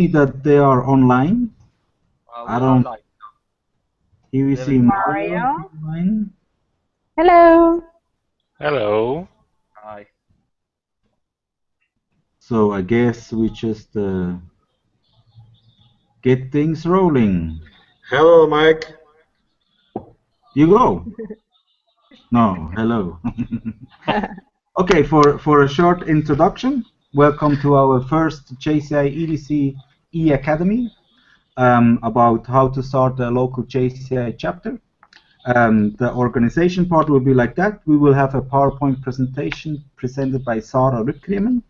that they are online. I don't. Online. Here we see Mario Mario. online. Hello. Hello. Hi. So I guess we just get things rolling. Hello, Mike. You go. No, hello. Okay, for a short introduction, welcome to our first JCI EDC E-Academy about how to start a local JCI chapter. The organization part will be like that. We will have a PowerPoint presentation presented by Sara Rückriemen,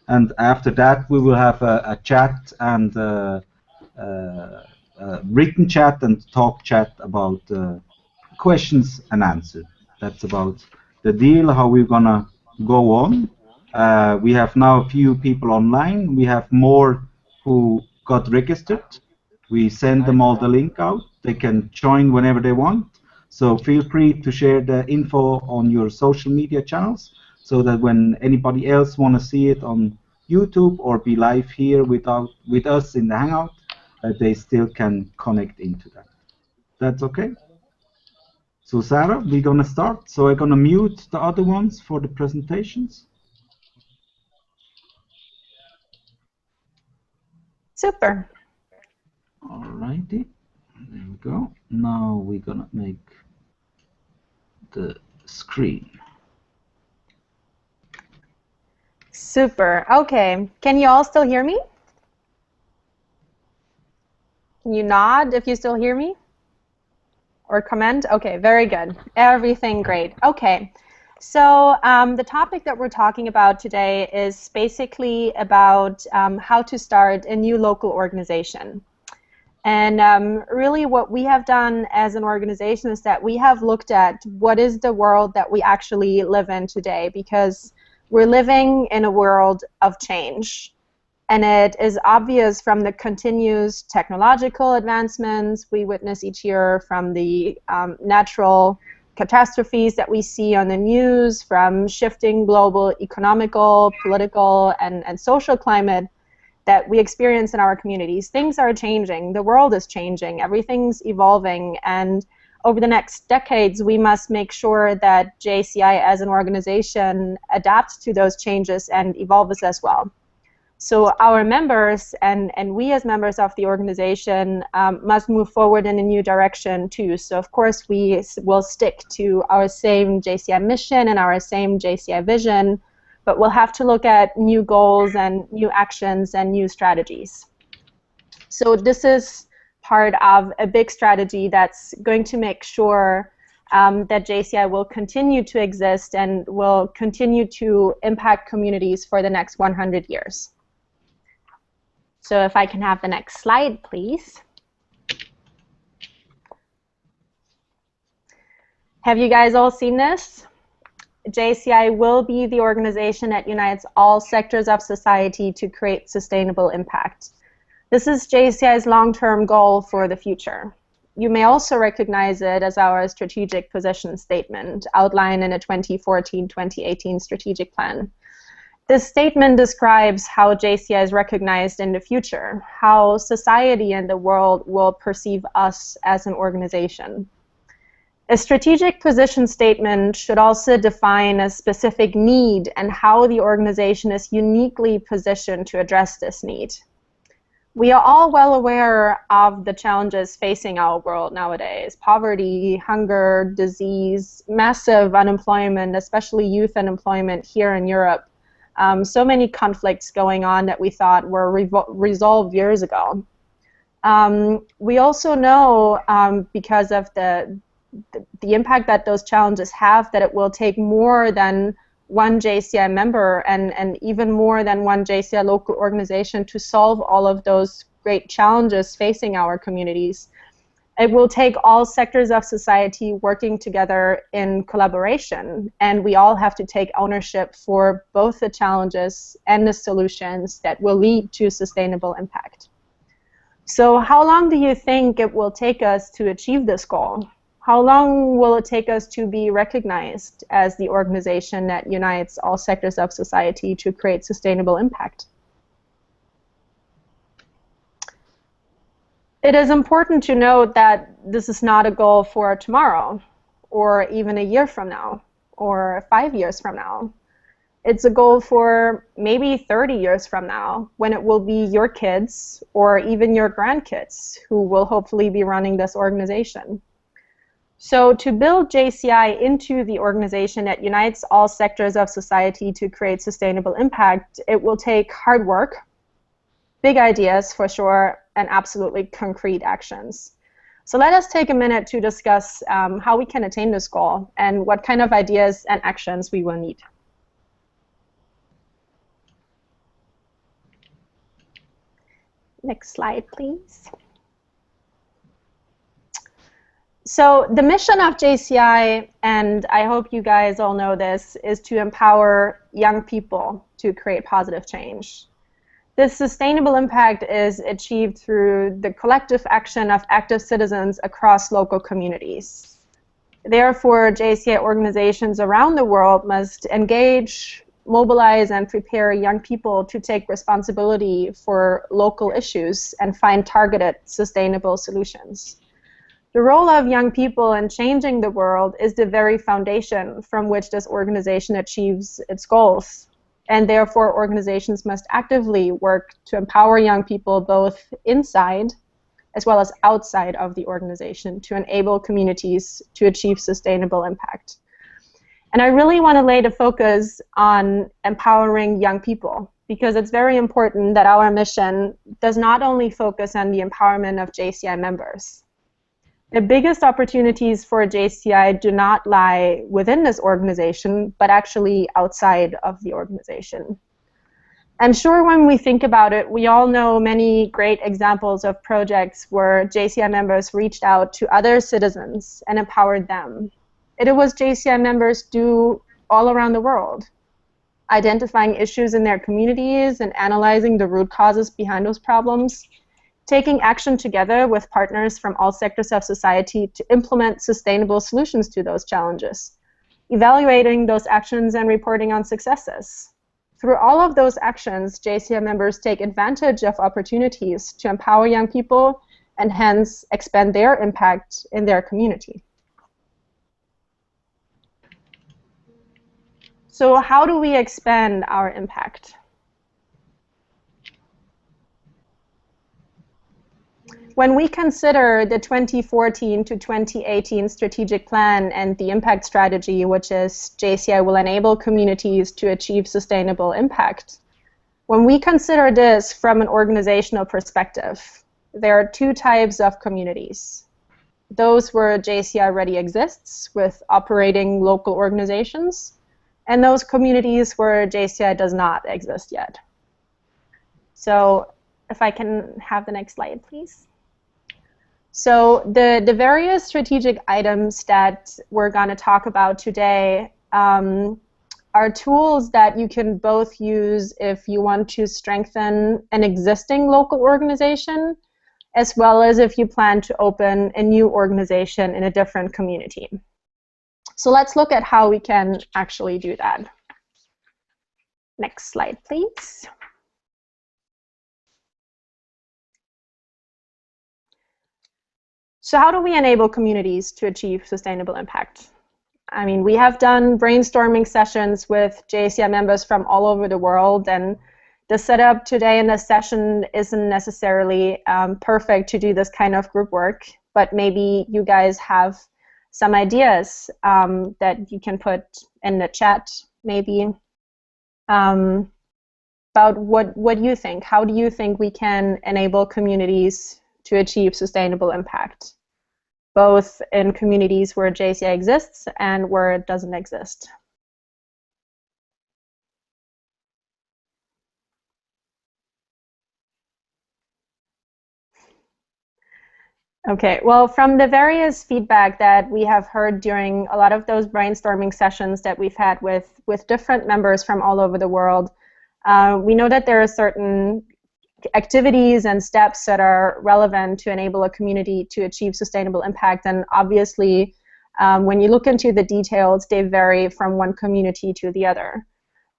and after that we will have a chat and written chat and talk chat about questions and answers. That's about the deal, how we're gonna go on. We have now a few people online. We have more who got registered. We send them all the link out. They can join whenever they want. So feel free to share the info on your social media channels so that when anybody else want to see it on YouTube or be live here with us in the Hangout, they still can connect into that. That's okay? So Sarah, we're going to start. So I'm going to mute the other ones for the presentations. Super. Alrighty, there we go. Now we're going to make the screen. Super. Okay. Can you all still hear me? Can you nod if you still hear me? Or comment? Okay, very good. Everything great. Okay. So the topic that we're talking about today is basically about how to start a new local organization. And really what we have done as an organization is that we have looked at what is the world that we actually live in today, because we're living in a world of change. And it is obvious from the continuous technological advancements we witness each year, from the natural catastrophes that we see on the news, from shifting global economical, political, and social climate that we experience in our communities. Things are changing. The world is changing. Everything's evolving. And over the next decades, we must make sure that JCI as an organization adapts to those changes and evolves as well. So our members and we as members of the organization must move forward in a new direction too. So of course we will stick to our same JCI mission and our same JCI vision, but we'll have to look at new goals and new actions and new strategies. So this is part of a big strategy that's going to make sure that JCI will continue to exist and will continue to impact communities for the next 100 years. So if I can have the next slide, please. Have you guys all seen this? JCI will be the organization that unites all sectors of society to create sustainable impact. This is JCI's long-term goal for the future. You may also recognize it as our strategic position statement outlined in a 2014-2018 strategic plan. This statement describes how JCI is recognized in the future, how society and the world will perceive us as an organization. A strategic position statement should also define a specific need and how the organization is uniquely positioned to address this need. We are all well aware of the challenges facing our world nowadays: poverty, hunger, disease, massive unemployment, especially youth unemployment here in Europe. So many conflicts going on that we thought were resolved years ago. We also know, because of the impact that those challenges have, that it will take more than one JCI member and even more than one JCI local organization to solve all of those great challenges facing our communities. It will take all sectors of society working together in collaboration, and we all have to take ownership for both the challenges and the solutions that will lead to sustainable impact. So how long do you think it will take us to achieve this goal? How long will it take us to be recognized as the organization that unites all sectors of society to create sustainable impact? It is important to note that this is not a goal for tomorrow, or even a year from now, or 5 years from now. It's a goal for maybe 30 years from now, when it will be your kids or even your grandkids who will hopefully be running this organization. So to build JCI into the organization that unites all sectors of society to create sustainable impact, it will take hard work, big ideas for sure, and absolutely concrete actions. So let us take a minute to discuss how we can attain this goal and what kind of ideas and actions we will need. Next slide, please. So the mission of JCI, and I hope you guys all know this, is to empower young people to create positive change. This sustainable impact is achieved through the collective action of active citizens across local communities. Therefore, JCI organizations around the world must engage, mobilize, and prepare young people to take responsibility for local issues and find targeted, sustainable solutions. The role of young people in changing the world is the very foundation from which this organization achieves its goals. And therefore, organizations must actively work to empower young people both inside as well as outside of the organization to enable communities to achieve sustainable impact. And I really want to lay the focus on empowering young people, because it's very important that our mission does not only focus on the empowerment of JCI members. The biggest opportunities for JCI do not lie within this organization, but actually outside of the organization. I'm sure when we think about it, we all know many great examples of projects where JCI members reached out to other citizens and empowered them. It was JCI members do all around the world, identifying issues in their communities and analyzing the root causes behind those problems, taking action together with partners from all sectors of society to implement sustainable solutions to those challenges, evaluating those actions and reporting on successes. Through all of those actions, JCI members take advantage of opportunities to empower young people and hence expand their impact in their community. So how do we expand our impact? When we consider the 2014 to 2018 strategic plan and the impact strategy, which is JCI will enable communities to achieve sustainable impact, when we consider this from an organizational perspective, there are two types of communities. Those where JCI already exists with operating local organizations, and those communities where JCI does not exist yet. So if I can have the next slide, please. So the various strategic items that we're going to talk about today are tools that you can both use if you want to strengthen an existing local organization, as well as if you plan to open a new organization in a different community. So let's look at how we can actually do that. Next slide, please. So how do we enable communities to achieve sustainable impact? I mean, we have done brainstorming sessions with JCI members from all over the world, and the setup today in this session isn't necessarily perfect to do this kind of group work, but maybe you guys have some ideas that you can put in the chat, maybe, about what you think. How do you think we can enable communities to achieve sustainable impact, both in communities where JCI exists and where it doesn't exist? Okay, well, from the various feedback that we have heard during a lot of those brainstorming sessions that we've had with different members from all over the world, we know that there are certain activities and steps that are relevant to enable a community to achieve sustainable impact. And obviously, when you look into the details, they vary from one community to the other.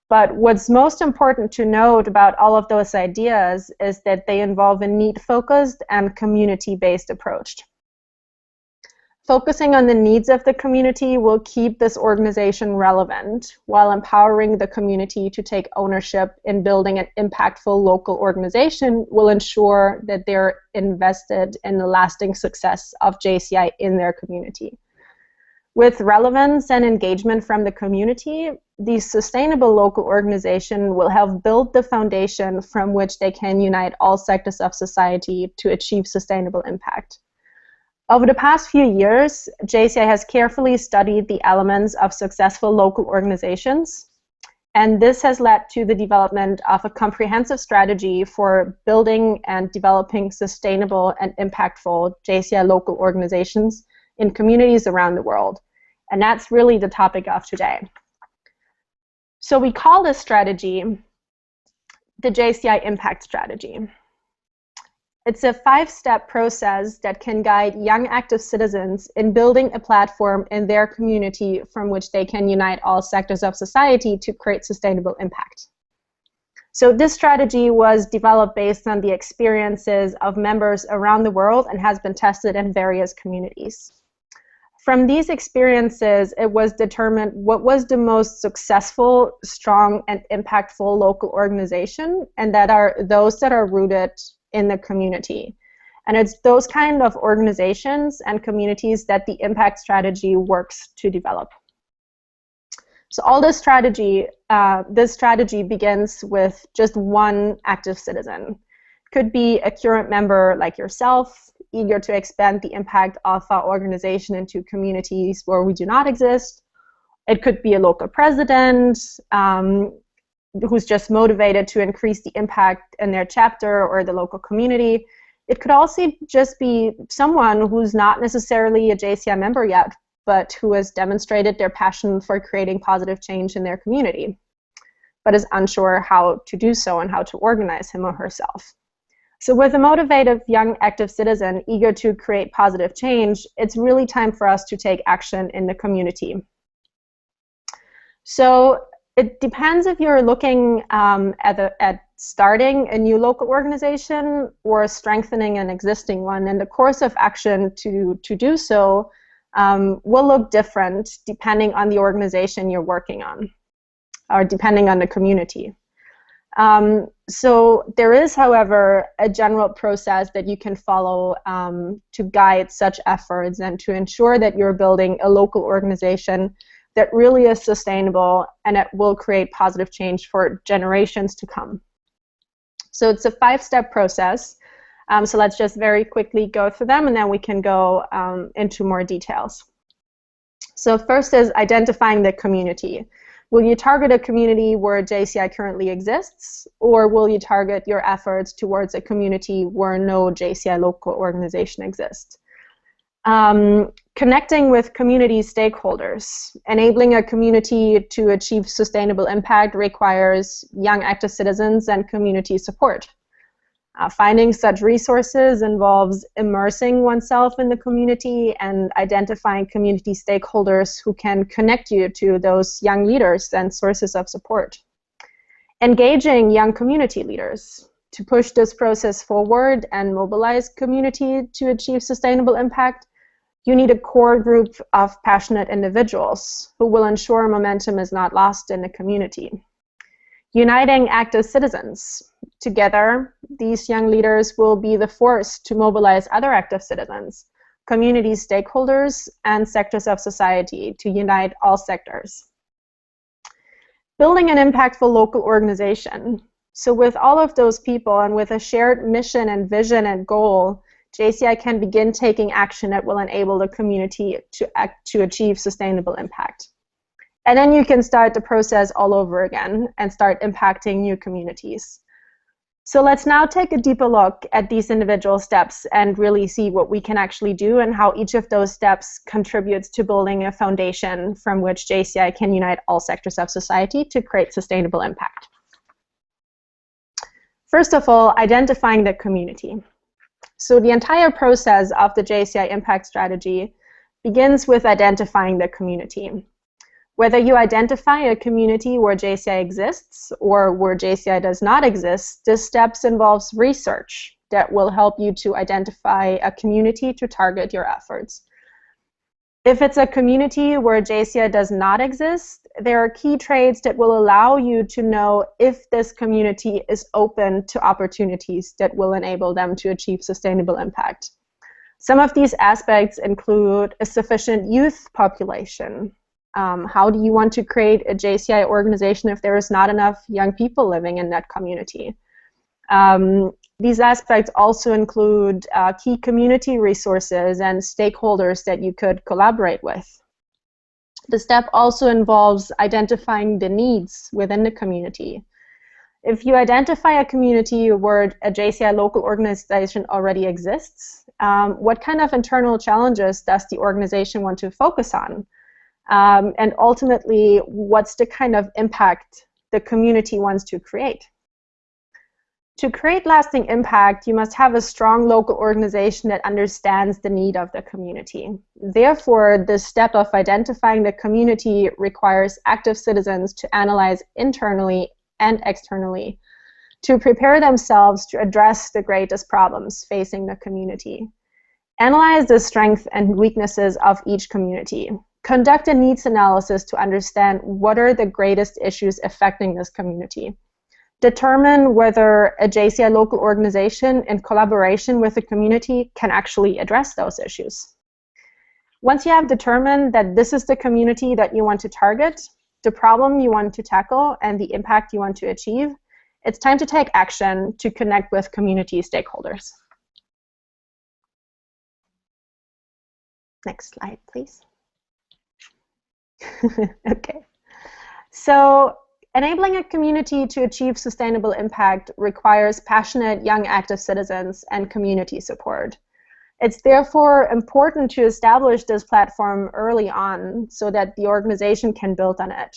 But what's most important to note about all of those ideas is that they involve a need-focused and community-based approach. Focusing on the needs of the community will keep this organization relevant, while empowering the community to take ownership in building an impactful local organization will ensure that they're invested in the lasting success of JCI in their community. With relevance and engagement from the community, the sustainable local organization will help build the foundation from which they can unite all sectors of society to achieve sustainable impact. Over the past few years, JCI has carefully studied the elements of successful local organizations, and this has led to the development of a comprehensive strategy for building and developing sustainable and impactful JCI local organizations in communities around the world. And that's really the topic of today. So we call this strategy the JCI Impact Strategy. It's a 5-step process that can guide young active citizens in building a platform in their community from which they can unite all sectors of society to create sustainable impact. So this strategy was developed based on the experiences of members around the world and has been tested in various communities. From these experiences, it was determined what was the most successful, strong, and impactful local organization, and that are those that are rooted in the community. And it's those kind of organizations and communities that the impact strategy works to develop. So all this strategy begins with just one active citizen. Could be a current member like yourself, eager to expand the impact of our organization into communities where we do not exist. It could be a local president, who's just motivated to increase the impact in their chapter or the local community. It could also just be someone who's not necessarily a JCI member yet, but who has demonstrated their passion for creating positive change in their community, but is unsure how to do so and how to organize him or herself. So with a motivated young active citizen eager to create positive change, it's really time for us to take action in the community. So it depends if you're looking at starting a new local organization or strengthening an existing one. And the course of action to do so will look different depending on the organization you're working on, or depending on the community. So there is, however, a general process that you can follow to guide such efforts and to ensure that you're building a local organization that really is sustainable and it will create positive change for generations to come. So it's a 5-step process. So let's just very quickly go through them and then we can go into more details. So first is identifying the community. Will you target a community where JCI currently exists, or will you target your efforts towards a community where no JCI local organization exists? Connecting with community stakeholders. Enabling a community to achieve sustainable impact requires young active citizens and community support. Finding such resources involves immersing oneself in the community and identifying community stakeholders who can connect you to those young leaders and sources of support. Engaging young community leaders. To push this process forward and mobilize community to achieve sustainable impact, you need a core group of passionate individuals who will ensure momentum is not lost in the community. Uniting active citizens. Together, these young leaders will be the force to mobilize other active citizens, community stakeholders, and sectors of society to unite all sectors. Building an impactful local organization. So with all of those people and with a shared mission and vision and goal, JCI can begin taking action that will enable the community to achieve sustainable impact. And then you can start the process all over again and start impacting new communities. So let's now take a deeper look at these individual steps and really see what we can actually do and how each of those steps contributes to building a foundation from which JCI can unite all sectors of society to create sustainable impact. First of all, identifying the community. So the entire process of the JCI Impact Strategy begins with identifying the community. Whether you identify a community where JCI exists or where JCI does not exist, this steps involves research that will help you to identify a community to target your efforts. If it's a community where JCI does not exist, there are key traits that will allow you to know if this community is open to opportunities that will enable them to achieve sustainable impact. Some of these aspects include a sufficient youth population. How do you want to create a JCI organization if there is not enough young people living in that community? These aspects also include key community resources and stakeholders that you could collaborate with. The step also involves identifying the needs within the community. If you identify a community where a JCI local organization already exists, what kind of internal challenges does the organization want to focus on? And ultimately, what's the kind of impact the community wants to create? To create lasting impact, you must have a strong local organization that understands the need of the community. Therefore, the step of identifying the community requires active citizens to analyze internally and externally, to prepare themselves to address the greatest problems facing the community. Analyze the strengths and weaknesses of each community. Conduct a needs analysis to understand what are the greatest issues affecting this community. Determine whether a JCI local organization in collaboration with the community can actually address those issues. Once you have determined that this is the community that you want to target, the problem you want to tackle, and the impact you want to achieve, it's time to take action to connect with community stakeholders. Next slide, please. Okay. So, enabling a community to achieve sustainable impact requires passionate young active citizens and community support. It's therefore important to establish this platform early on so that the organization can build on it.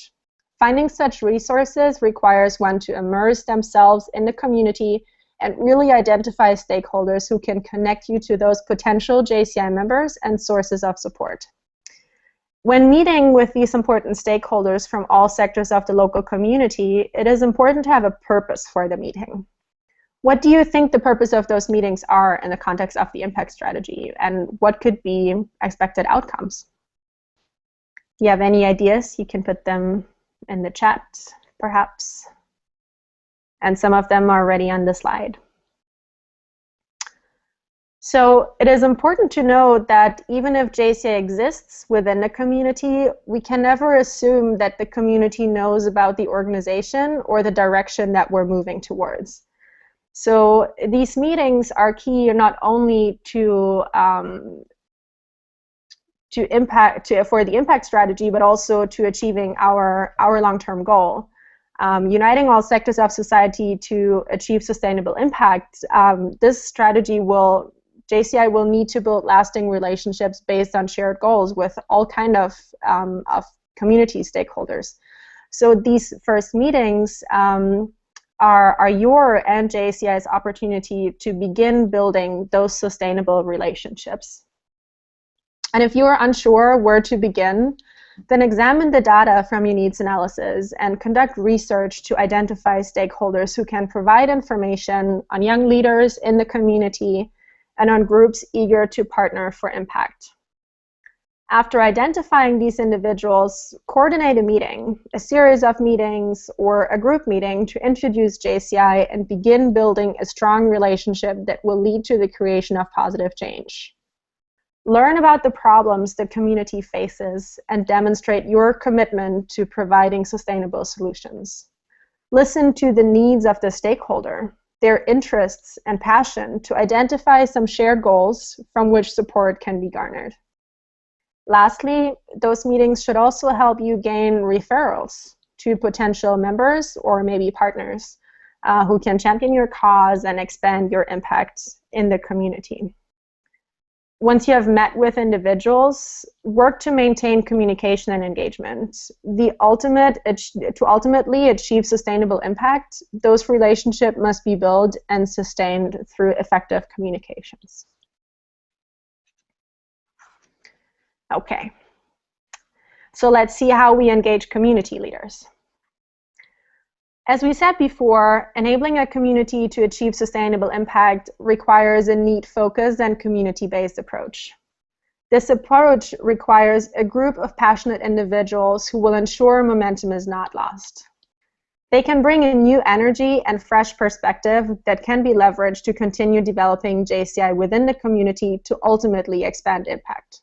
Finding such resources requires one to immerse themselves in the community and really identify stakeholders who can connect you to those potential JCI members and sources of support. When meeting with these important stakeholders from all sectors of the local community, it is important to have a purpose for the meeting. What do you think the purpose of those meetings are in the context of the impact strategy, and what could be expected outcomes? If you have any ideas, you can put them in the chat, perhaps. And some of them are already on the slide. So it is important to know that even if JCI exists within the community, we can never assume that the community knows about the organization or the direction that we're moving towards. So these meetings are key not only for the impact strategy, but also to achieving our long-term goal. Uniting all sectors of society to achieve sustainable impact, this strategy JCI will need to build lasting relationships based on shared goals with all kind of community stakeholders. So these first meetings are your and JCI's opportunity to begin building those sustainable relationships. And if you are unsure where to begin, then examine the data from your needs analysis and conduct research to identify stakeholders who can provide information on young leaders in the community and on groups eager to partner for impact. After identifying these individuals, coordinate a meeting, a series of meetings, or a group meeting to introduce JCI and begin building a strong relationship that will lead to the creation of positive change. Learn about the problems the community faces and demonstrate your commitment to providing sustainable solutions. Listen to the needs of the stakeholder, their interests and passion to identify some shared goals from which support can be garnered. Lastly, those meetings should also help you gain referrals to potential members or maybe partners who can champion your cause and expand your impact in the community. Once you have met with individuals, work to maintain communication and engagement. To ultimately achieve sustainable impact, those relationships must be built and sustained through effective communications. Okay. So let's see how we engage community leaders. As we said before, enabling a community to achieve sustainable impact requires a need-focused and community-based approach. This approach requires a group of passionate individuals who will ensure momentum is not lost. They can bring a new energy and fresh perspective that can be leveraged to continue developing JCI within the community to ultimately expand impact.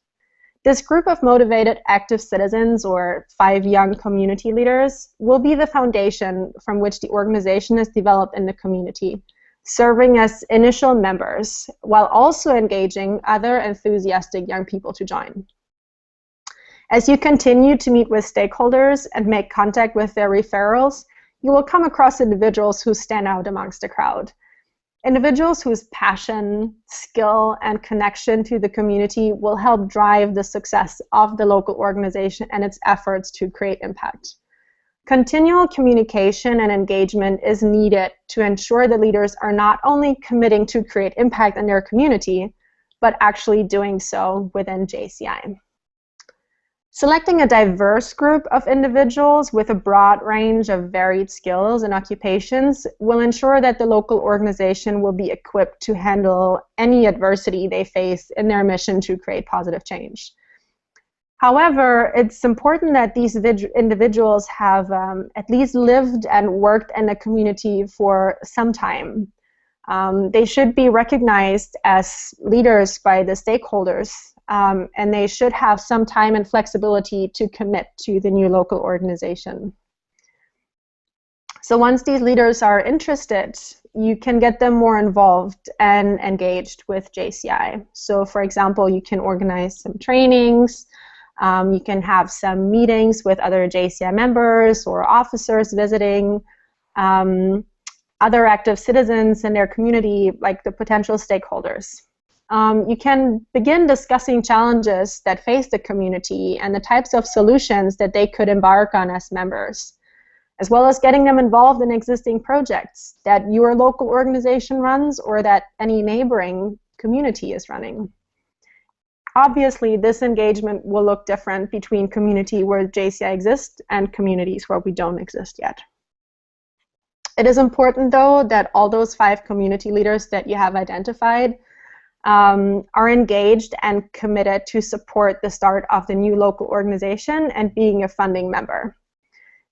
This group of motivated active citizens, or 5 young community leaders, will be the foundation from which the organization is developed in the community, serving as initial members while also engaging other enthusiastic young people to join. As you continue to meet with stakeholders and make contact with their referrals, you will come across individuals who stand out amongst the crowd. Individuals whose passion, skill, and connection to the community will help drive the success of the local organization and its efforts to create impact. Continual communication and engagement is needed to ensure the leaders are not only committing to create impact in their community, but actually doing so within JCI. Selecting a diverse group of individuals with a broad range of varied skills and occupations will ensure that the local organization will be equipped to handle any adversity they face in their mission to create positive change. However, it's important that these individuals have at least lived and worked in the community for some time. They should be recognized as leaders by the stakeholders, and they should have some time and flexibility to commit to the new local organization. So once these leaders are interested, you can get them more involved and engaged with JCI. So for example, you can organize some trainings, you can have some meetings with other JCI members or officers visiting, other active citizens in their community, like the potential stakeholders. You can begin discussing challenges that face the community and the types of solutions that they could embark on as members, as well as getting them involved in existing projects that your local organization runs or that any neighboring community is running. Obviously, this engagement will look different between community where JCI exists and communities where we don't exist yet. It is important, though, that all those 5 community leaders that you have identified are engaged and committed to support the start of the new local organization and being a funding member.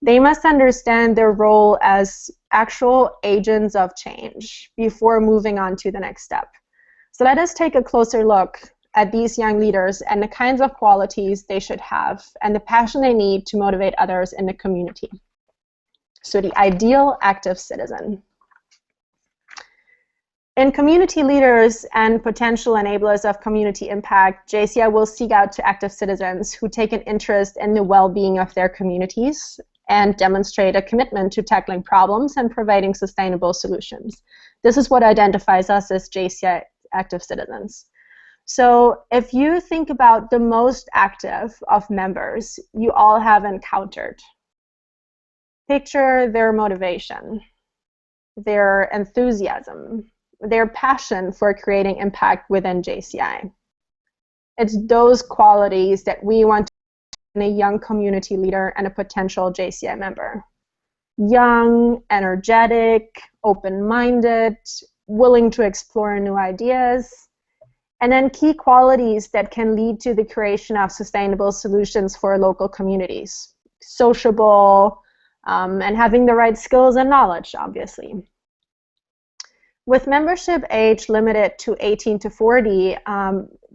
They must understand their role as actual agents of change before moving on to the next step. So let us take a closer look at these young leaders and the kinds of qualities they should have and the passion they need to motivate others in the community. So the ideal active citizen. In community leaders and potential enablers of community impact, JCI will seek out to active citizens who take an interest in the well-being of their communities and demonstrate a commitment to tackling problems and providing sustainable solutions. This is what identifies us as JCI active citizens. So if you think about the most active of members you all have encountered, picture their motivation, their enthusiasm, their passion for creating impact within JCI. It's those qualities that we want in a young community leader and a potential JCI member. Young, energetic, open-minded, willing to explore new ideas, and then key qualities that can lead to the creation of sustainable solutions for local communities. Sociable, and having the right skills and knowledge, obviously. With membership age limited to 18 to 40,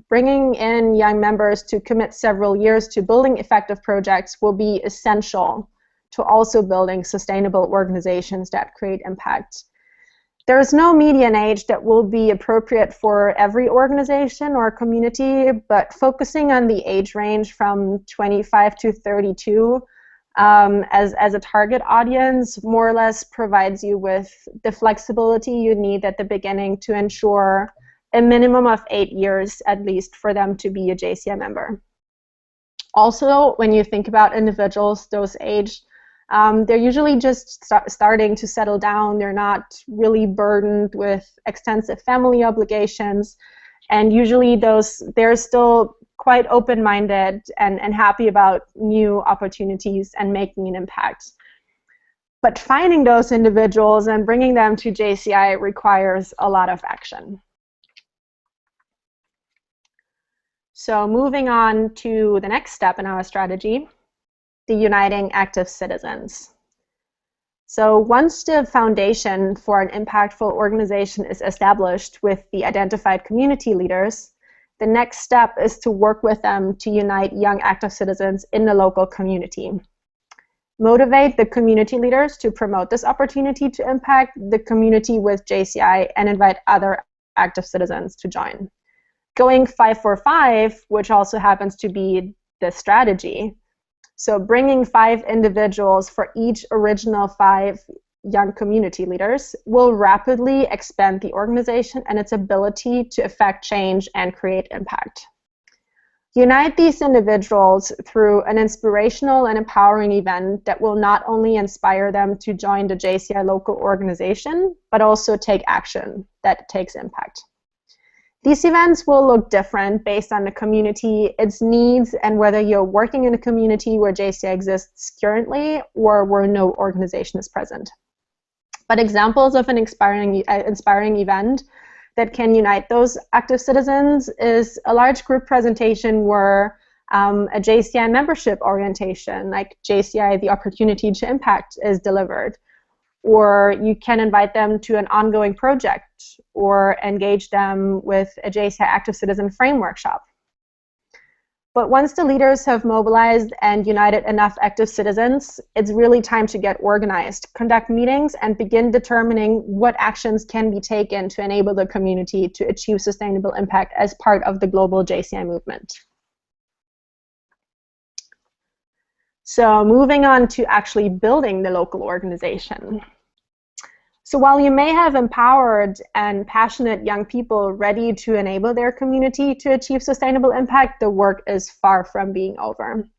bringing in young members to commit several years to building effective projects will be essential to also building sustainable organizations that create impact. There is no median age that will be appropriate for every organization or community, but focusing on the age range from 25 to 32 as a target audience more or less provides you with the flexibility you need at the beginning to ensure a minimum of 8 years at least for them to be a JCI member. Also, when you think about individuals those age, they're usually just starting to settle down. They're not really burdened with extensive family obligations, and usually they're still quite open-minded and happy about new opportunities and making an impact. But finding those individuals and bringing them to JCI requires a lot of action. So moving on to the next step in our strategy, the uniting active citizens. So once the foundation for an impactful organization is established with the identified community leaders, the next step is to work with them to unite young active citizens in the local community. Motivate the community leaders to promote this opportunity to impact the community with JCI and invite other active citizens to join. Going 5 for 5, which also happens to be the strategy. So bringing 5 individuals for each original 5 young community leaders will rapidly expand the organization and its ability to affect change and create impact. Unite these individuals through an inspirational and empowering event that will not only inspire them to join the JCI local organization, but also take action that takes impact. These events will look different based on the community, its needs, and whether you're working in a community where JCI exists currently or where no organization is present. But examples of an inspiring event that can unite those active citizens is a large group presentation where a JCI membership orientation, like JCI the Opportunity to Impact, is delivered. Or you can invite them to an ongoing project or engage them with a JCI Active Citizen Frame workshop. But once the leaders have mobilized and united enough active citizens, it's really time to get organized, conduct meetings, and begin determining what actions can be taken to enable the community to achieve sustainable impact as part of the global JCI movement. So moving on to actually building the local organization. So while you may have empowered and passionate young people ready to enable their community to achieve sustainable impact, the work is far from being over.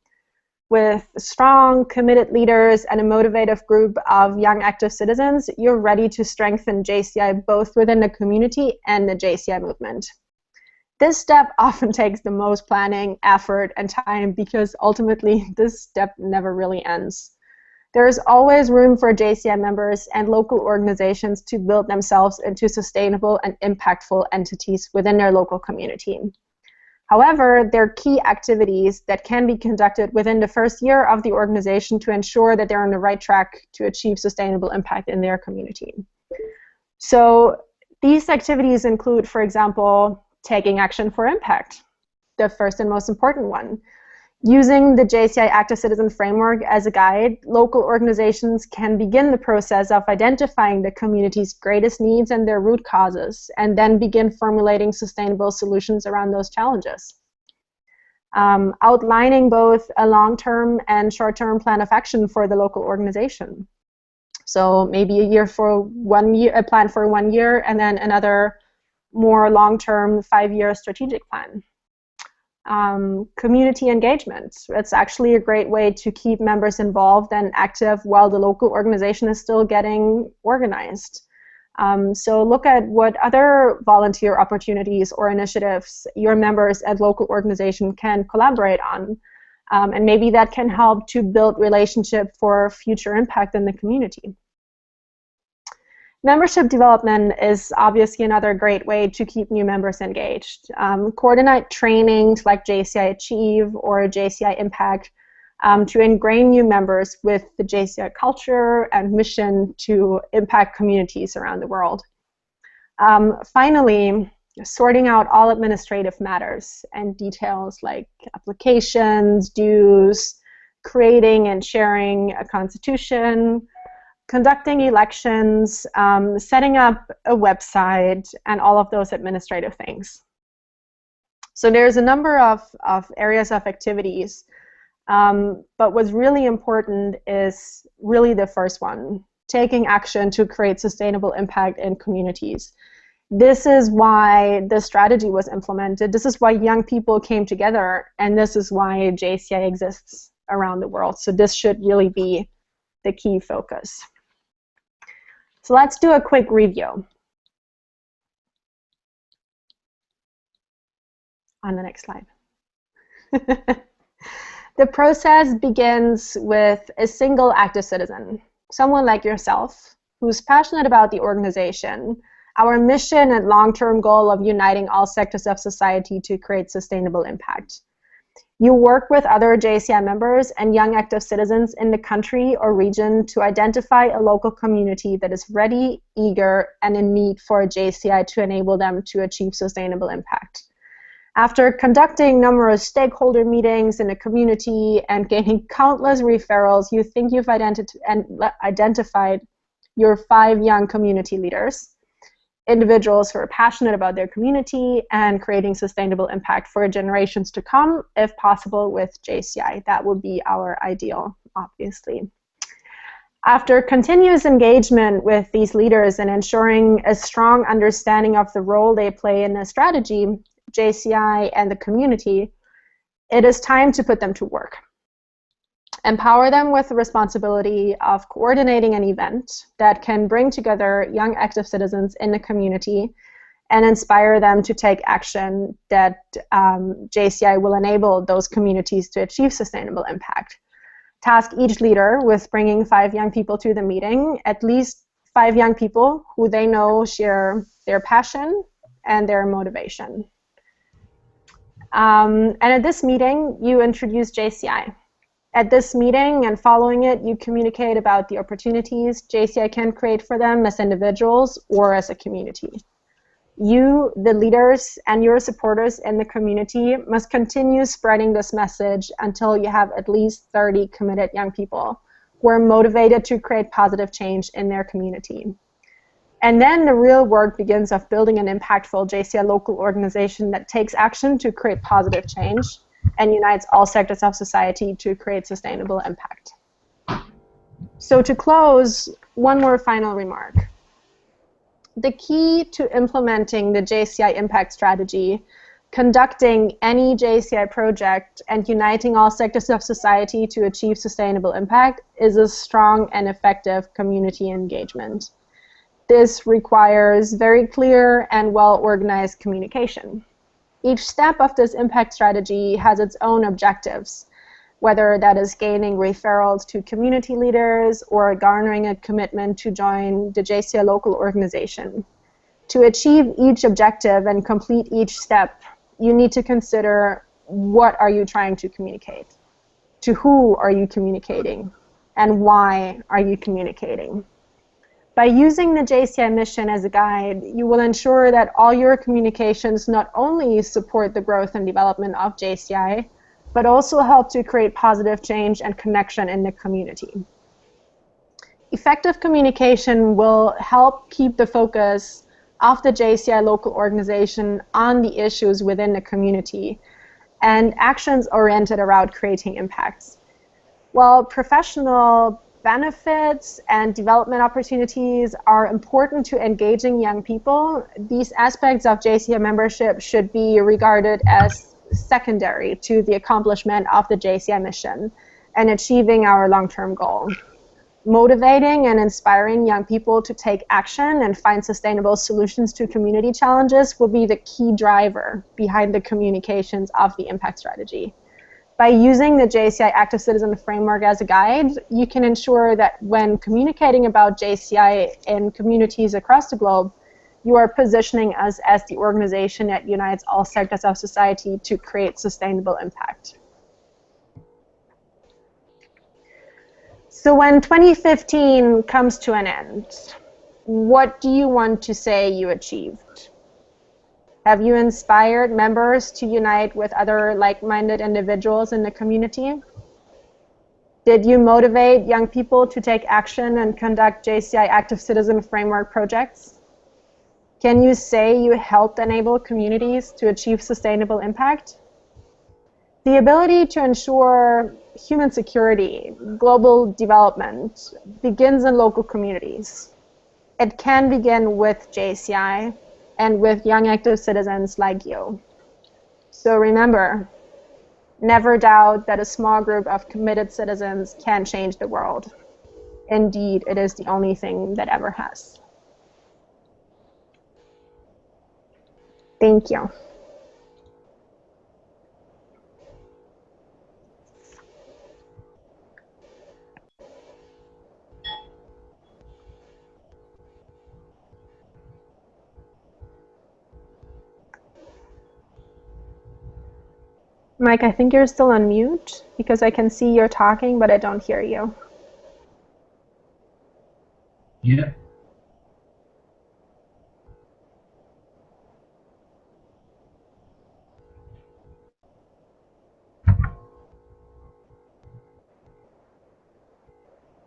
With strong, committed leaders and a motivated group of young active citizens, you're ready to strengthen JCI both within the community and the JCI movement. This step often takes the most planning, effort, and time because ultimately this step never really ends. There is always room for JCI members and local organizations to build themselves into sustainable and impactful entities within their local community. However, there are key activities that can be conducted within the first year of the organization to ensure that they're on the right track to achieve sustainable impact in their community. So these activities include, for example, taking action for impact, the first and most important one. Using the JCI Active Citizen Framework as a guide, local organizations can begin the process of identifying the community's greatest needs and their root causes, and then begin formulating sustainable solutions around those challenges. Outlining both a long-term and short-term plan of action for the local organization. So maybe a plan for 1 year, and then another more long-term 5-year strategic plan. Community engagement. It's actually a great way to keep members involved and active while the local organization is still getting organized. So look at what other volunteer opportunities or initiatives your members at local organization can collaborate on. And maybe that can help to build relationship for future impact in the community. Membership development is obviously another great way to keep new members engaged. Coordinate trainings like JCI Achieve or JCI Impact to ingrain new members with the JCI culture and mission to impact communities around the world. Finally, sorting out all administrative matters and details like applications, dues, creating and sharing a constitution, conducting elections, setting up a website, and all of those administrative things. So there's a number of areas of activities, but what's really important is really the first one, taking action to create sustainable impact in communities. This is why the strategy was implemented. This is why young people came together, and this is why JCI exists around the world. So this should really be the key focus. So let's do a quick review on the next slide. The process begins with a single active citizen, someone like yourself, who's passionate about the organization, our mission and long-term goal of uniting all sectors of society to create sustainable impact. You work with other JCI members and young active citizens in the country or region to identify a local community that is ready, eager, and in need for a JCI to enable them to achieve sustainable impact. After conducting numerous stakeholder meetings in the community and gaining countless referrals, you think you've identified your 5 young community leaders, individuals who are passionate about their community and creating sustainable impact for generations to come, if possible, with JCI. That would be our ideal, obviously. After continuous engagement with these leaders and ensuring a strong understanding of the role they play in the strategy, JCI, and the community, it is time to put them to work. Empower them with the responsibility of coordinating an event that can bring together young active citizens in the community and inspire them to take action that JCI will enable those communities to achieve sustainable impact. Task each leader with bringing 5 young people to the meeting, at least 5 young people who they know share their passion and their motivation. And at this meeting, you introduce JCI. At this meeting and following it, you communicate about the opportunities JCI can create for them as individuals or as a community. You, the leaders, and your supporters in the community must continue spreading this message until you have at least 30 committed young people who are motivated to create positive change in their community. And then the real work begins of building an impactful JCI local organization that takes action to create positive change and unites all sectors of society to create sustainable impact. So to close, one more final remark. The key to implementing the JCI impact strategy, conducting any JCI project, and uniting all sectors of society to achieve sustainable impact is a strong and effective community engagement. This requires very clear and well-organized communication. Each step of this impact strategy has its own objectives, whether that is gaining referrals to community leaders or garnering a commitment to join the JCI local organization. To achieve each objective and complete each step, you need to consider, what are you trying to communicate? To who are you communicating? And why are you communicating? By using the JCI mission as a guide, you will ensure that all your communications not only support the growth and development of JCI, but also help to create positive change and connection in the community. Effective communication will help keep the focus of the JCI local organization on the issues within the community and actions oriented around creating impacts. While professional benefits and development opportunities are important to engaging young people, these aspects of JCI membership should be regarded as secondary to the accomplishment of the JCI mission and achieving our long-term goal. Motivating and inspiring young people to take action and find sustainable solutions to community challenges will be the key driver behind the communications of the impact strategy. By using the JCI Active Citizen Framework as a guide, you can ensure that when communicating about JCI in communities across the globe, you are positioning us as the organization that unites all sectors of society to create sustainable impact. So when 2015 comes to an end, what do you want to say you achieved? Have you inspired members to unite with other like-minded individuals in the community? Did you motivate young people to take action and conduct JCI Active Citizen Framework projects? Can you say you helped enable communities to achieve sustainable impact? The ability to ensure human security, global development, begins in local communities. It can begin with JCI and with young active citizens like you. So remember, never doubt that a small group of committed citizens can change the world. Indeed, it is the only thing that ever has. Thank you. Mike, I think you're still on mute because I can see you're talking, but I don't hear you. Yeah.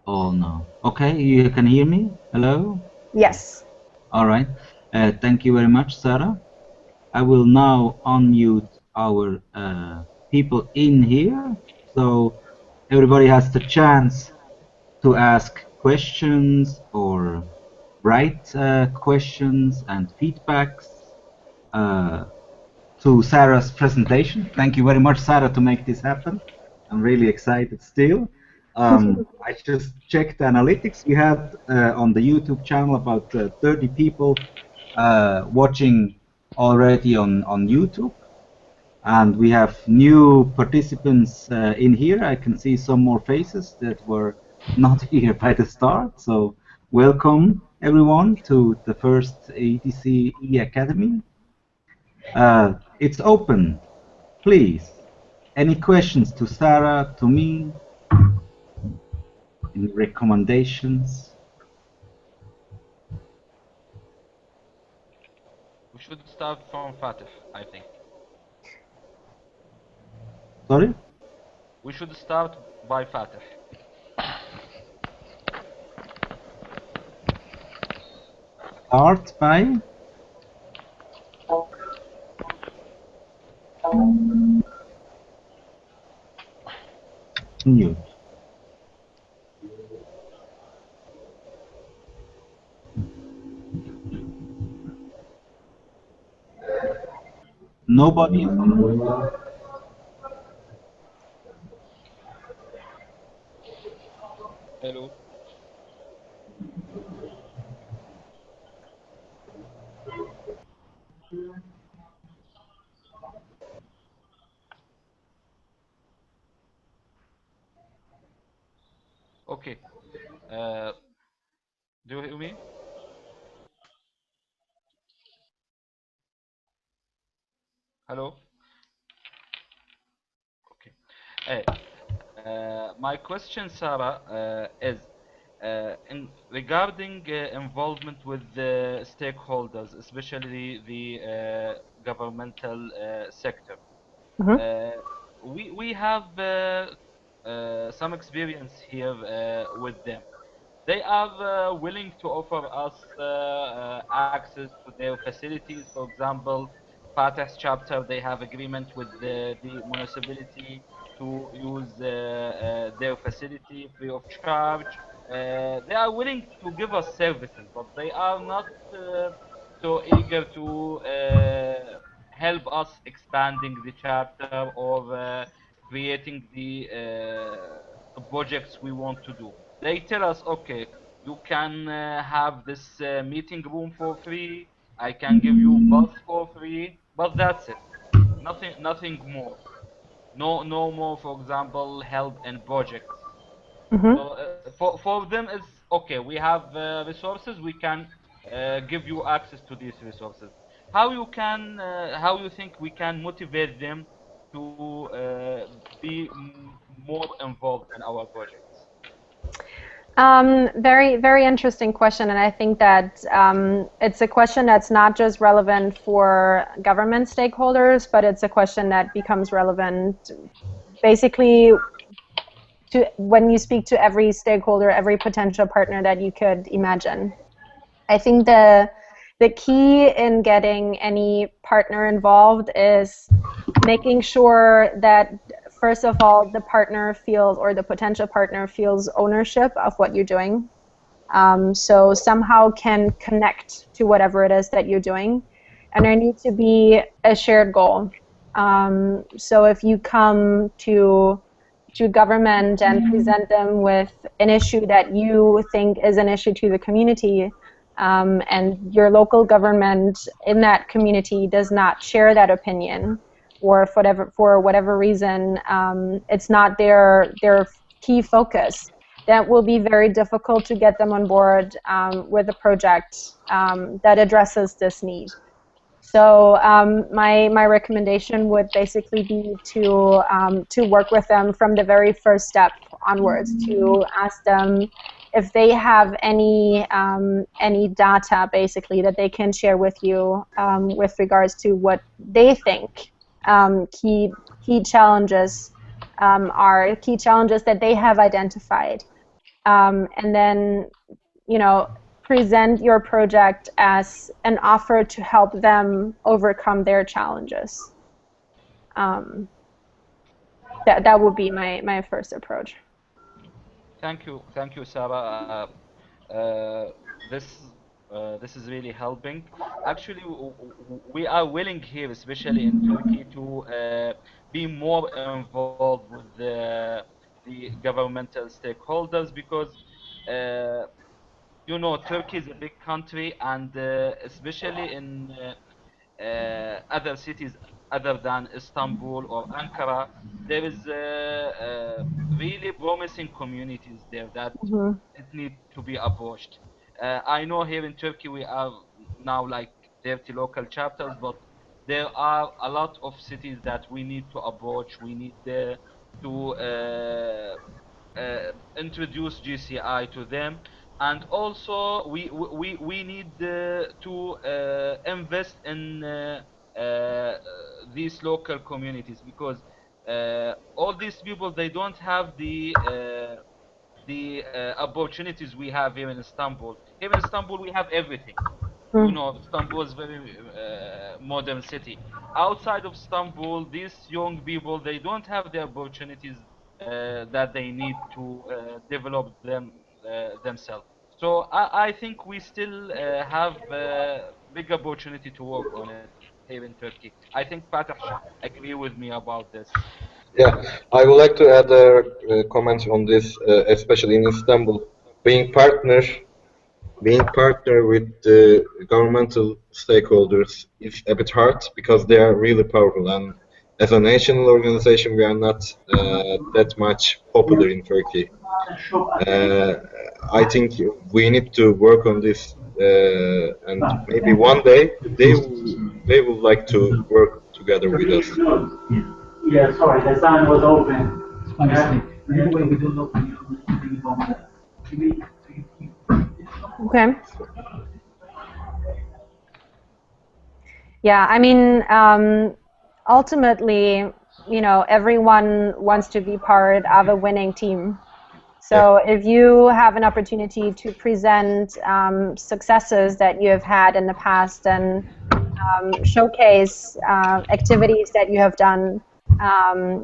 Oh no. Okay, you can hear me? Hello? Yes. All right. Thank you very much, Sarah. I will now unmute our people in here, so everybody has the chance to ask questions or write questions and feedbacks to Sarah's presentation. Thank you very much, Sarah, to make this happen. I'm really excited still. I just checked the analytics. We had on the YouTube channel about 30 people watching already on YouTube. And we have new participants in here. I can see some more faces that were not here by the start. So welcome everyone to the first EDC E-Academy. It's open. Please, any questions to Sarah, to me, any recommendations? We should start from Fatih, I think. Sorry? We should start by Fatih. Start by? Mute. Nobody is on. Hello. Okay. Do you hear me? Hello. Okay. My question, Sarah, is regarding involvement with the stakeholders, especially the governmental sector. We have some experience here with them. They are willing to offer us access to their facilities. For example, Fatah's chapter, they have agreement with the municipality to use their facility free of charge. They are willing to give us services, but they are not so eager to help us expanding the chapter or creating the projects we want to do. They tell us, okay, you can have this meeting room for free. I can give you bus for free, but that's it. Nothing more. No more. For example, help in projects. So for them, it's okay. We have resources. We can give you access to these resources. How you think we can motivate them to be more involved in our projects? Very, very interesting question, and I think that it's a question that's not just relevant for government stakeholders, but it's a question that becomes relevant basically to when you speak to every stakeholder, every potential partner that you could imagine. I think the key in getting any partner involved is making sure that, first of all, the partner feels, or the potential partner feels, ownership of what you're doing. So somehow can connect to whatever it is that you're doing. And there needs to be a shared goal. So if you come to government and present them with an issue that you think is an issue to the community, and your local government in that community does not share that opinion, or for whatever reason it's not their key focus, that will be very difficult to get them on board with a project that addresses this need. So my recommendation would basically be to work with them from the very first step onwards, to ask them if they have any data basically that they can share with you with regards to what they think key challenges are, key challenges that they have identified, and then, you know, present your project as an offer to help them overcome their challenges. That would be my first approach. Thank you, Sarah. Uh, this this is really helping. Actually, we are willing here, especially in Turkey, to be more involved with the governmental stakeholders, because uh, you know, Turkey is a big country, and especially in other cities other than Istanbul or Ankara, there is really promising communities there that Mm-hmm. it need to be approached. I know here in Turkey we are now like 30 local chapters, but there are a lot of cities that we need to approach. We need to introduce JCI to them, and also we need to invest in these local communities, because all these people, they don't have the opportunities we have here in Istanbul. Here in Istanbul we have everything. You know, Istanbul is very modern city. Outside of Istanbul, these young people, they don't have the opportunities that they need to develop themselves. So I think we still have big opportunity to work on it here in Turkey. I think Fatah agree with me about this. Yeah, I would like to add a comment on this, especially in Istanbul. Being partner, being partner with the governmental stakeholders is a bit hard because they are really powerful. And as a national organization, we are not that much popular in Turkey. Uh, I think we need to work on this, and maybe one day they would like to work together with us. Yeah, sorry, the sign was open. Okay. Yeah, I mean, ultimately, you know, everyone wants to be part of a winning team. So if you have an opportunity to present successes that you have had in the past, and showcase activities that you have done,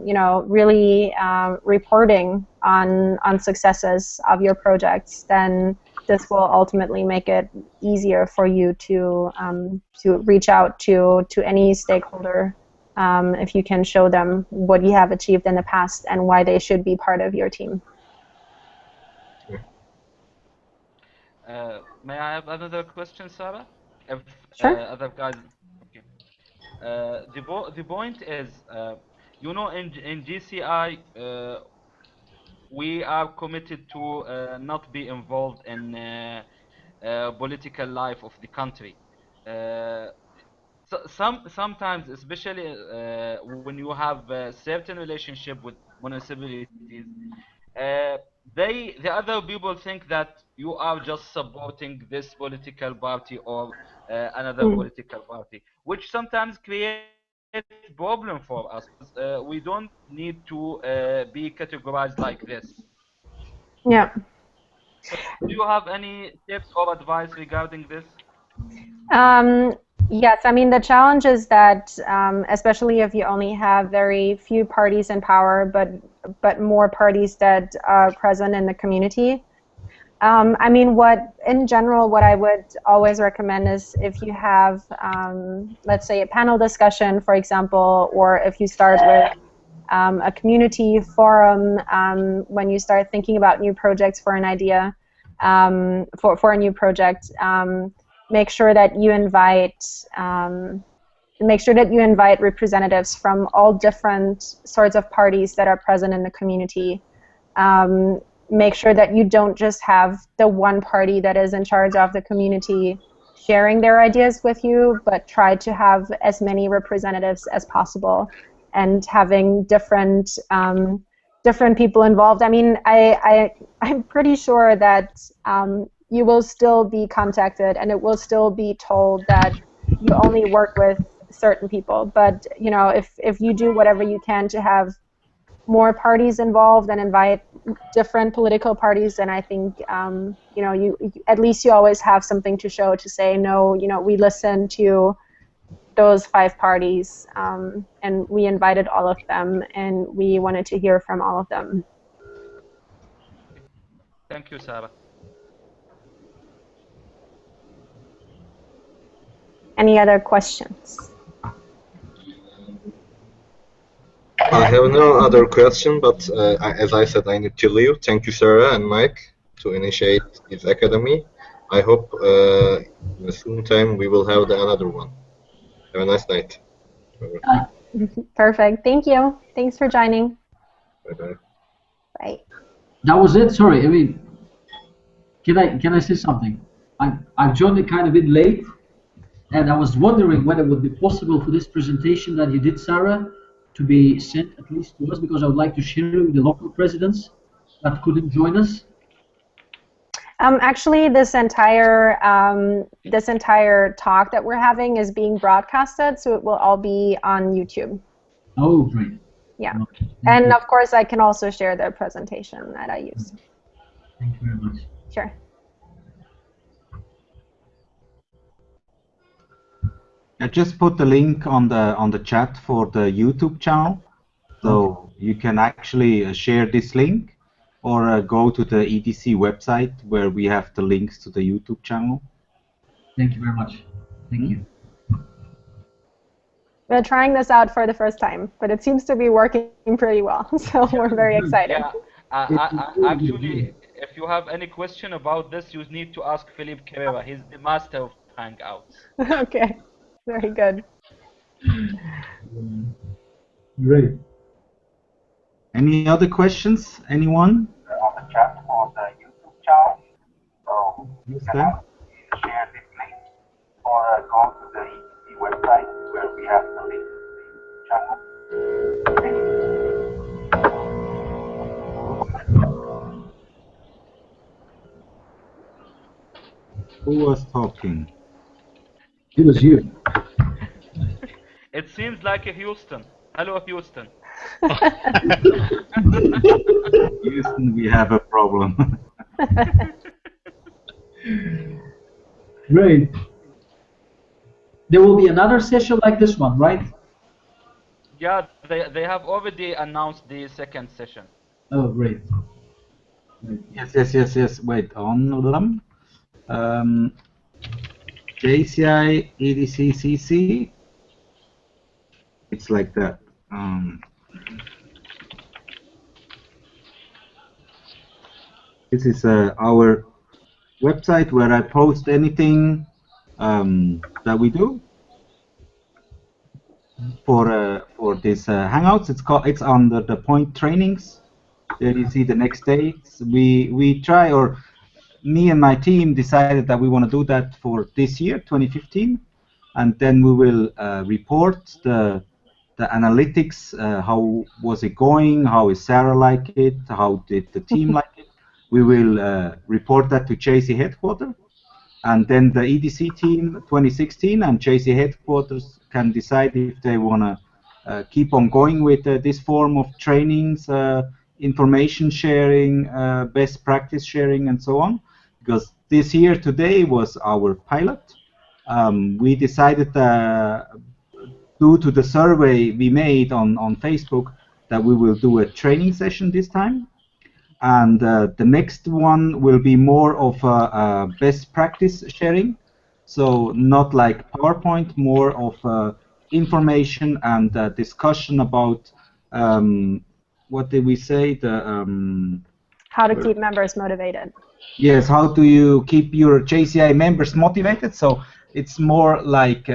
you know, really reporting on successes of your projects, then this will ultimately make it easier for you to reach out to any stakeholder if you can show them what you have achieved in the past and why they should be part of your team. May I have another question, Sarah? If Sure. other guys, okay. The point is, you know, in GCI, we are committed to not be involved in political life of the country. Uh, sometimes, especially when you have a certain relationship with municipalities, uh, the other people think that you are just supporting this political party or another Mm. political party, which sometimes creates problem for us, because we don't need to be categorized like this. Yeah. So, do you have any tips or advice regarding this? Um, yes, I mean, the challenge is that, especially if you only have very few parties in power, but more parties that are present in the community. I mean, in general, what I would always recommend is, if you have, let's say, a panel discussion, for example, or if you start with a community forum when you start thinking about new projects for an idea, for a new project. Make sure that you invite representatives from all different sorts of parties that are present in the community. Make sure that you don't just have the one party that is in charge of the community sharing their ideas with you, but try to have as many representatives as possible and having different different people involved. I mean, I'm pretty sure that you will still be contacted and it will still be told that you only work with certain people. But you know, if you do whatever you can to have more parties involved and invite different political parties, then I think you know, you at least you always have something to show to say, no, you know, we listened to those 5 parties and we invited all of them and we wanted to hear from all of them. Thank you, Sarah. Any other questions? I have no other question, but as I said, I need to leave. Thank you, Sarah and Mike, to initiate this academy. I hope in the soon time we will have another one. Have a nice night. Perfect. Thank you. Thanks for joining. Bye-bye. Bye. That was it. Sorry. I mean, can I say something? I joined it kind of a bit late, and I was wondering whether it would be possible for this presentation that you did, Sarah, to be sent at least to us, because I would like to share it with the local presidents that couldn't join us. Actually, this entire talk that we're having is being broadcasted, so it will all be on YouTube. Oh, great. Yeah. Okay. And of course, I can also share the presentation that I use. Thank you very much. Sure. I just put the link on the chat for the YouTube channel, so you can actually share this link, or go to the EDC website where we have the links to the YouTube channel. Thank you very much. Thank you. We're trying this out for the first time, but it seems to be working pretty well, so we're very excited. Yeah, actually, if you have any question about this, you need to ask Philippe Carrera. He's the master of Hangouts. Okay, very good. Great. Any other questions? Anyone? On the chat for the YouTube channel. So you Yes, can sir. share this link or go to the EDC website where we have the link to the YouTube channel. Who was talking? It was you. It seems like a Houston. Hello, Houston. Houston, we have a problem. Great. There will be another session like this one, right? Yeah, they have already announced the second session. Oh, great. Yes. Wait, on them. JCI EDC CC. It's like that. This is our website where I post anything that we do for this Hangouts. It's under the point trainings. There you see the next dates. We try, or me and my team decided that we want to do that for this year, 2015, and then we will report the analytics. How was it going? How is Sarah like it? How did the team like it? We will report that to JC headquarters, and then the EDC team 2016 and JC headquarters can decide if they want to keep on going with this form of trainings, information sharing, best practice sharing, and so on. Because this year today was our pilot. We decided, due to the survey we made on Facebook, that we will do a training session this time. And the next one will be more of a best practice sharing. So not like PowerPoint, more of information and discussion about, what did we say? How to keep members motivated. Yes, how do you keep your JCI members motivated? So it's more like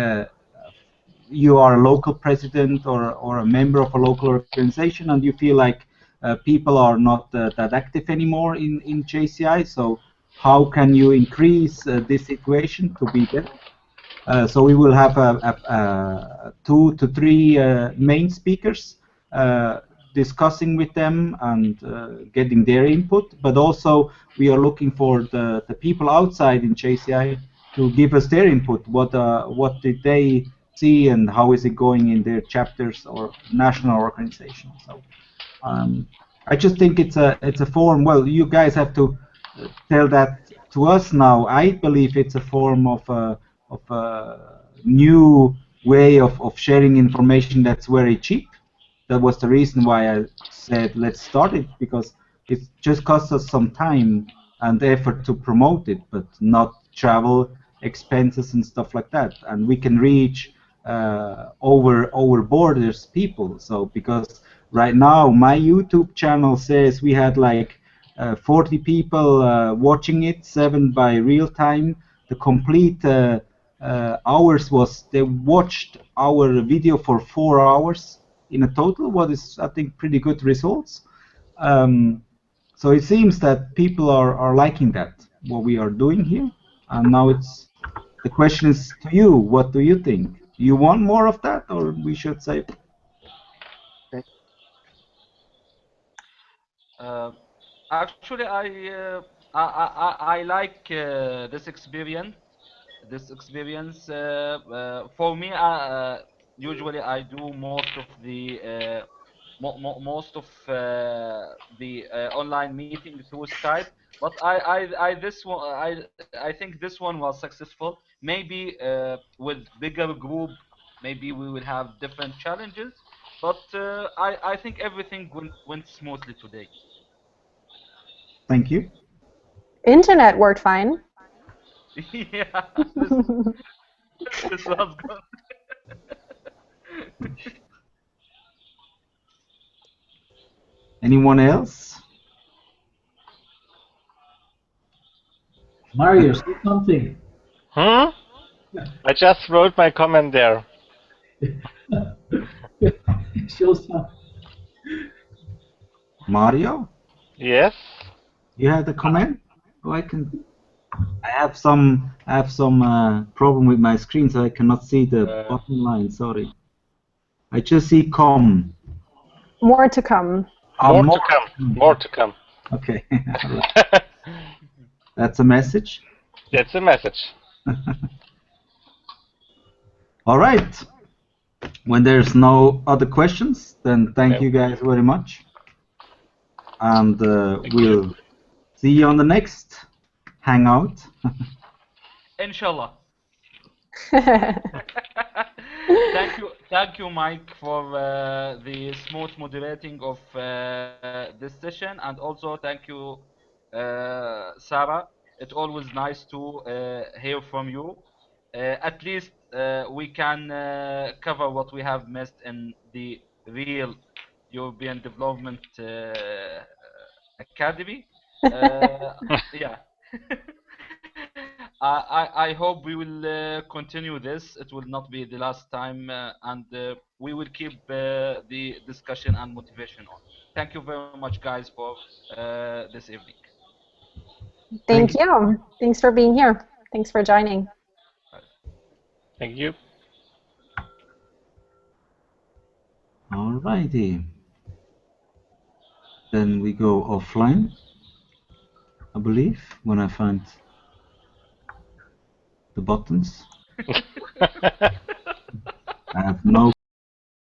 you are a local president or a member of a local organization, and you feel like people are not that active anymore in JCI. So how can you increase this situation to be better. So we will have 2 to 3 main speakers discussing with them and getting their input, but also we are looking for the people outside in JCI to give us their input. What did they see and how is it going in their chapters or national organizations? So I just think it's a form. Well, you guys have to tell that to us now. I believe it's a form of a new way of sharing information that's very cheap. That was the reason why I said let's start it, because it just costs us some time and effort to promote it, but not travel expenses and stuff like that. And we can reach over borders people. So because right now my YouTube channel says we had like 40 people watching it, 7 by real time. The complete hours was they watched our video for 4 hours in a total, what is I think pretty good results. So it seems that people are liking that, what we are doing here. And now the question is to you, what do you think? You want more of that, or we should say? Actually, I like this experience. For me, usually I do most of the online meeting through Skype. But I think this one was successful. Maybe with bigger group, maybe we will have different challenges. But I think everything went smoothly today. Thank you. Internet worked fine. Yeah, this was good. Anyone else? Mario, say something. I just wrote my comment there. Show some. Mario? Yes? You have the comment? Oh, I have some problem with my screen, so I cannot see the bottom line. Sorry. I just see com. More to come. More to come. More to come. Okay. That's a message. That's a message. All right. When there's no other questions, then thank you guys very much. And we'll see you on the next hangout. Inshallah. Thank you, Mike, for the smooth moderating of this session, and also thank you, Sarah. It's always nice to hear from you. At least we can cover what we have missed in the real European Development Academy. Yeah. I hope we will continue this. It will not be the last time, and we will keep the discussion and motivation on. Thank you very much, guys, for this evening. Thank you. Thanks for being here. Thanks for joining. Thank you. All righty. Then we go offline, I believe, when I find the buttons. I have no